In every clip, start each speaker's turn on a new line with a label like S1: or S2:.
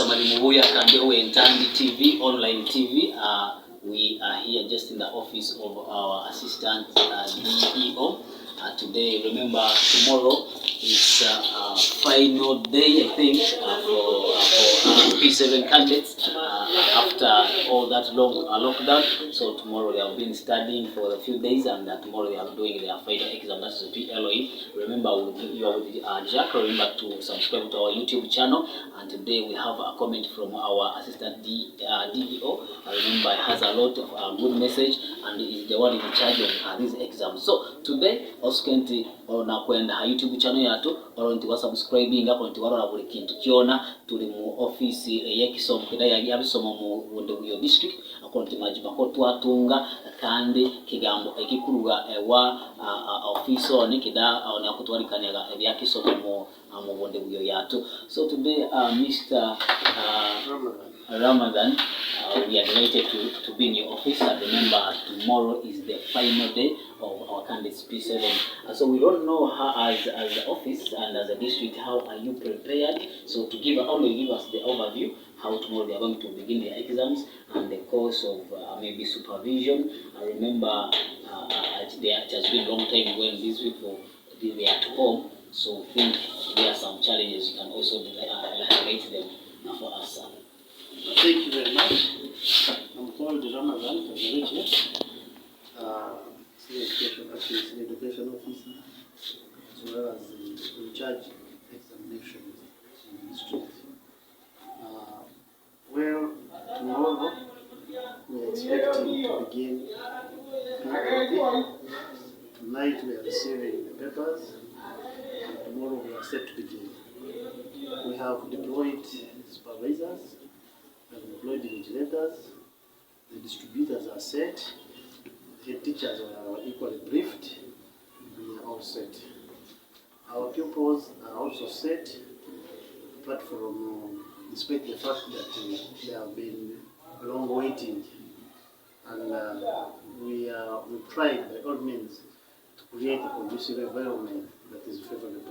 S1: Bundibugyo and TV, online TV. We are here just in the office of our assistant DEO. Today, remember, tomorrow is final day, I think, for P7 candidates after all that long lockdown. So tomorrow they have been studying for a few days, and tomorrow they are doing their final exam. That's the PLE. Remember, you are with Jack. Remember to subscribe to our YouTube channel. And today we have a comment from our assistant DEO. Remember, he has a lot of good message, and is the one in charge of these exams. So today, oskenti ona kwenda YouTube channel yato, oronti wa subscribing hapo nti wala buli kintu kiona tuli mu office y'ekisomo kida yabisomo mu Bundibugyo district akonti majiba ko twatunga kandi kigambo ekikuluga wa office oni kida ona kutwalikanira ebyakisomo mu Bundibugyo yato. So today Mr. Ramadan, we are delighted to be in your office. And remember, tomorrow is the final day of our candidates P7. So we don't know how, as the office and as a district, how are you prepared? So to give us the overview, how tomorrow they are going to begin their exams and the course of maybe supervision. I remember it has been a long time when these people were at home. So I think there are some challenges. You can also highlight them for us.
S2: Thank you very much. I'm called Ramadan, Senior Education Officer, as well as in charge examinations in the district. Well, tomorrow we are expecting to begin PLE. Tonight we are receiving the papers, and tomorrow we are set to begin. We have deployed supervisors, we have deployed the vigilators, the distributors are set, the teachers are equally briefed, and we are all set. Our pupils are also set, apart from, despite the fact that there have been long waiting, and we tried by all means to create a conducive environment that is favorable.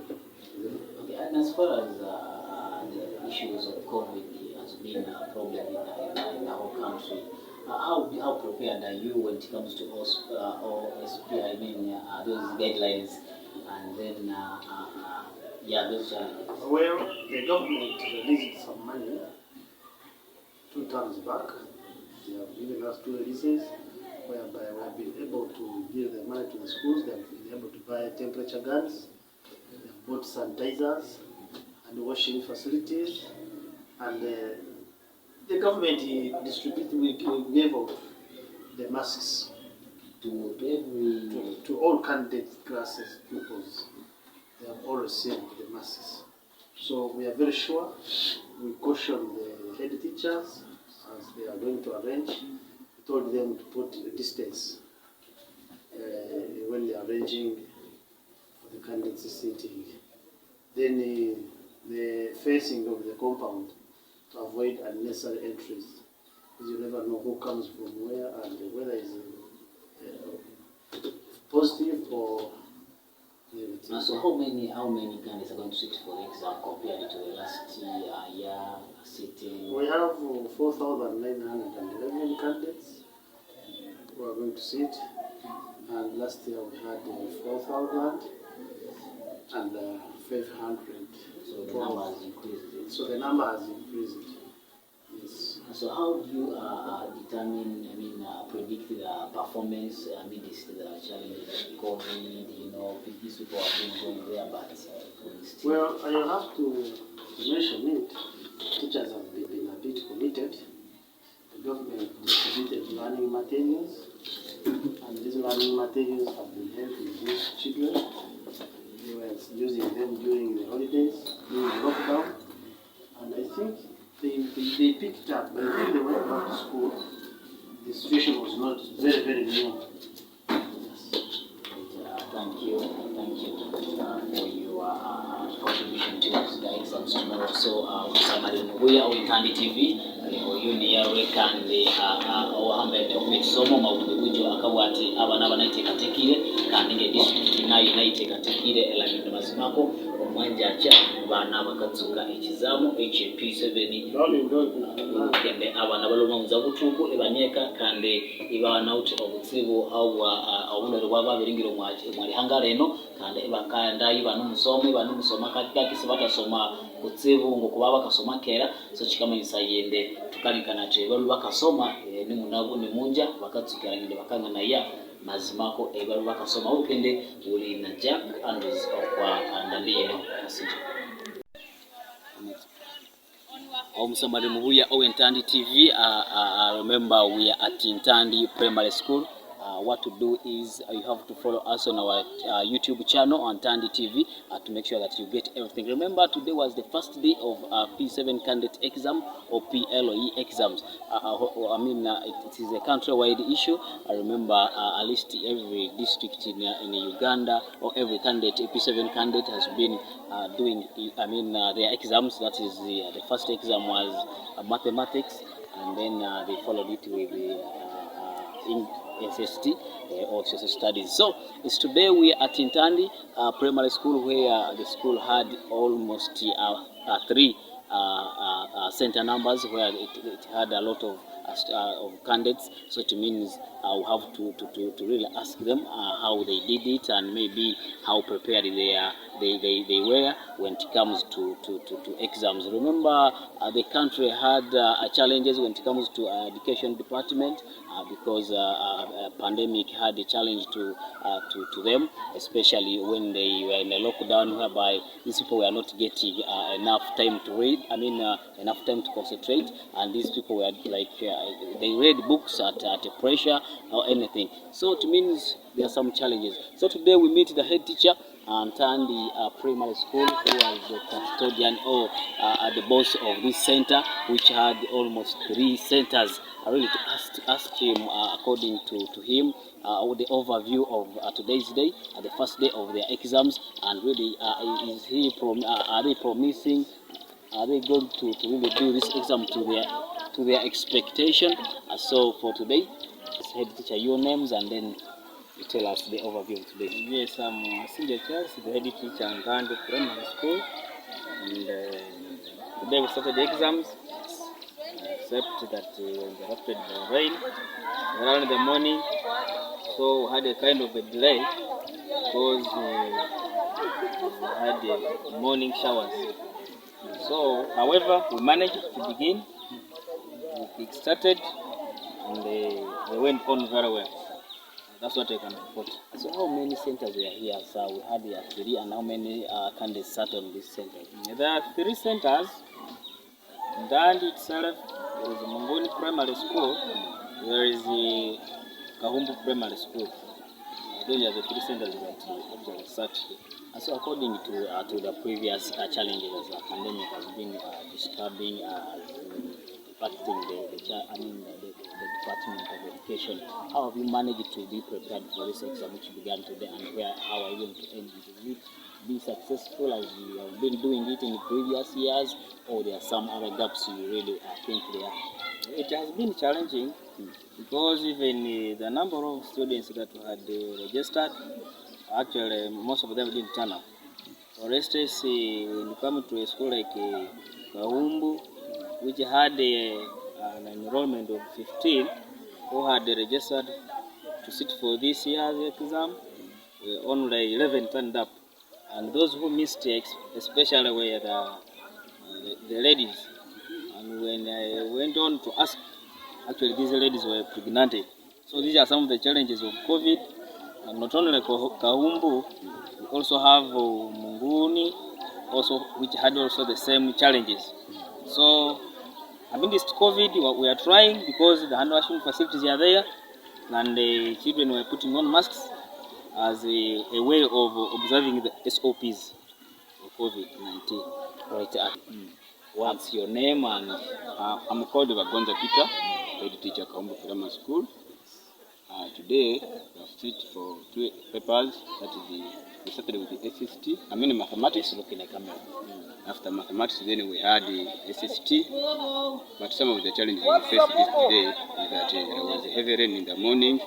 S1: Okay, and as far as the issues of COVID has been a problem in the whole country, how prepared are you when it comes to OSP, I mean, those guidelines, and then, those challenges?
S2: Well, the government released some money 2 terms back. They have given us 2 releases, whereby we have been able to give the money to the schools. They have been able to buy temperature guns, they have bought sanitizers and washing facilities, and the government gave out the masks to all candidate classes pupils. They have all received the masks. So we are very sure. We caution the head teachers as they are going to arrange. We told them to put a distance when they are arranging for the candidates sitting. Then the facing of the compound to avoid unnecessary entries, because you never know who comes from where and whether it's positive or negative.
S1: So how many candidates are going to sit for the exam compared to the last year sitting?
S2: We have 4,911 candidates who are going to sit, and last year we had 4,500.
S1: So the number has increased.
S2: So the number has increased. Yes.
S1: So how do you determine, predict the performance amidst the challenges of COVID? These people have been going there, but still.
S2: Well, I have to mention it. Teachers have been a bit committed. The government distributed learning materials, and these learning materials have been helping these children. They were using them during the holidays, during the lockdown, and I think they picked up. By the time they went back to school, the situation was not very, very new.
S1: Thank you for your contribution to the exams tomorrow. So, Bundibugyo and TV, kandi awahambende okumisomo Bundibugyo akawati abana banaitekatekire kandi nge district nayo naitekatekire elabinde mazimako omwanjacha bana bakatsuka ekizamu HP7 kende abana baloma muza butuku ebanyeka kande ibana uti obutsibu obulero bwababiringiro mwali hangareno kande ibakanda ibana musoma kakaki sibatasoma butsibu ngo kuba bakasoma kera so chikamanyisa yende tukanikana te balu bakasoma ni munabu ni munja bakatsukira ngende bakangana ya mazimako ebalu bakasoma ukende uli na Jack Andrews kwa ndabiyeno asije Somebody Mubuya Owentandi TV. I remember we are at Ntandi Primary School. What to do is you have to follow us on our YouTube channel on Ntandi TV to make sure that you get everything. Remember, today was the first day of P7 candidate exam or PLE exams. It is a countrywide issue. I remember at least every district in Uganda or every candidate, P7 candidate has been doing their exams. That is the first exam was mathematics, and then they followed it with SST or social studies. So it's today we are at Ntandi Primary School, where the school had almost 3 center numbers, where it had a lot of candidates. So it means we have to really ask them how they did it and maybe how prepared they were when it comes to exams. Remember, the country had challenges when it comes to education department because pandemic had a challenge to them, especially when they were in a lockdown, whereby these people were not getting enough time to read. Enough time to concentrate, and these people were like they read books at a pressure or anything. So it means there are some challenges. So today we meet the head teacher and Ntandi Primary School, who was the custodian or the boss of this center, which had almost 3 centers. I really to ask him, according to him, the overview of today's day, the first day of their exams, and really are they promising? Are they going to really do this exam to their expectation? So for today, head teacher, your names, and then you tell us the overview of today.
S3: Yes, I'm Senior Charles, the head teacher at Ntandi Primary School, and today we started the exams, except that we were interrupted by rain around the morning, so we had a kind of a delay because we had morning showers. So, however, we managed to begin. We started, and they went on very well. That's what I can report.
S1: So how many centers were here? So we had here 3, and how many candidates sat on this center?
S3: There are 3 centers. Ntandi itself, there is Munguni Primary School, there is the Kahumbu Primary School. Those are the 3 centers that actually sat here.
S1: So according to the previous challenges, as the pandemic has been disturbing, impacting the Department of Education, how have you managed to be prepared for this exam which began today, and how are you going to end it? Will it be successful as you have been doing it in the previous years, or there are some other gaps you really think there?
S3: It has been challenging because even the number of students that had registered, actually most of them didn't turn up. For instance, when you come to a school like Kahumbu, which had an enrollment of 15 who had registered to sit for this year's exam, only 11 turned up. And those who missed, especially were the ladies. And when I went on to ask, actually these ladies were pregnant. So these are some of the challenges of COVID. And not only Kahumbu, we also have Munguni, also which had also the same challenges. So amidst COVID, we are trying because the hand washing facilities are there, and the children were putting on masks as a way of observing the SOPs of COVID-19.
S1: Right. What's your name? And
S4: I'm called Vagonza Peter, head teacher at Kahumbu Primary School. Today we have sit for 2 papers. That is we started with the SST. Mathematics.
S1: Looking at camera.
S4: After mathematics, then we had the SST. But some of the challenges we faced this today is that there was a heavy rain in the morning,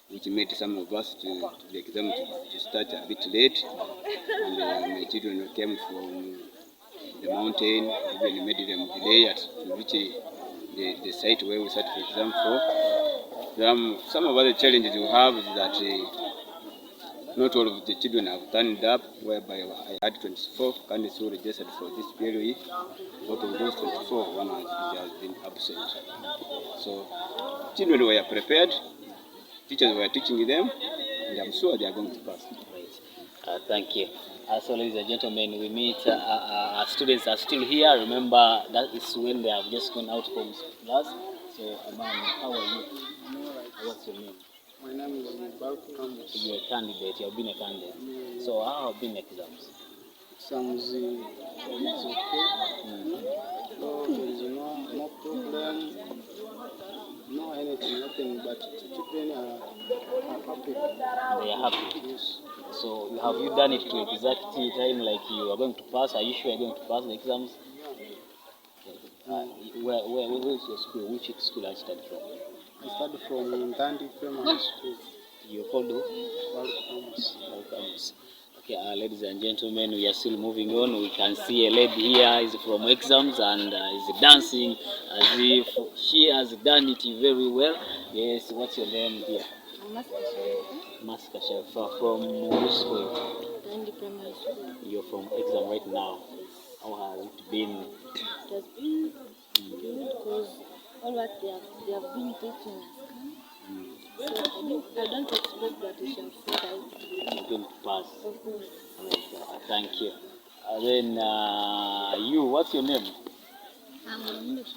S4: which made some of us to the exam to start a bit late. and my children came from the mountain, even made them delay to reach the site where we sat for exam for. Some of the challenges we have is that not all of the children have turned up, whereby I had 24 candidates who registered for this PLE. Out of those 24, one has been absent. So children were prepared, teachers were teaching them, and I'm sure they are going to pass.
S1: Thank you. So ladies and gentlemen, we meet students are still here. Remember, that is when they have just gone out from class. So, Aman, how are you? What's your name?
S2: My name is Bundibugyo.
S1: You're a candidate. You have been a candidate. So, how have been exams?
S2: Exams, it's okay. So there is no problem, no anything happening, but children are happy.
S1: They are happy.
S2: Yes.
S1: So, have you done it to exact time like you are going to pass? Are you sure you're going to pass the exams? Where is your school? Which school are you studying from?
S2: I started from Gandhi Primary School.
S1: You called who?
S2: Welcome.
S1: Okay, ladies and gentlemen, we are still moving on. We can see a lady here is from exams and is dancing as if she has done it very well. Yes, what's your name, dear? Maska Shafa. From which school?
S5: Gandhi Primary School.
S1: You're from exam right now. How has it been?
S5: It has been good because all what they have been teaching us. So I don't expect that we shall fall out.
S1: You're going to pass.
S5: Of course.
S1: Thank you. Then you, what's your name?
S5: I'm an English.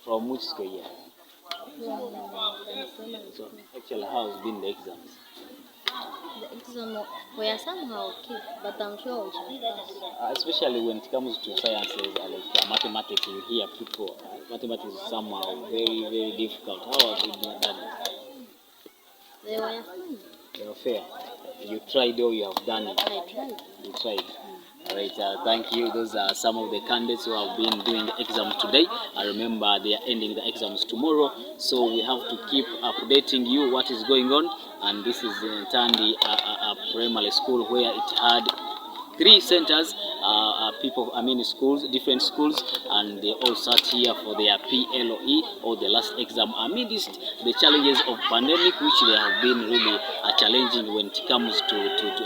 S1: From which school here?
S5: From primary
S1: So
S5: school.
S1: actually, how has been the exams?
S5: The exam, we are somehow okay, but I'm sure we shall pass.
S1: Especially when it comes to sciences like mathematics, you hear people, mathematics is somehow very, very difficult. How have you done it?
S5: They were fun.
S1: They were fair. You tried or you have done it?
S5: I tried.
S1: You tried. Alright, thank you. Those are some of the candidates who have been doing the exams today. I remember they are ending the exams tomorrow, so we have to keep updating you what is going on. And this is Tandi Primary School, where it had 3 centers, schools, different schools, and they all sat here for their PLE or the last exam amidst the challenges of pandemic, which they have been really challenging when it comes to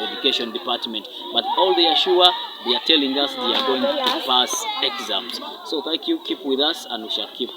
S1: education department. But all they are sure, they are telling us they are going to pass exams. So thank you, keep with us, and we shall keep.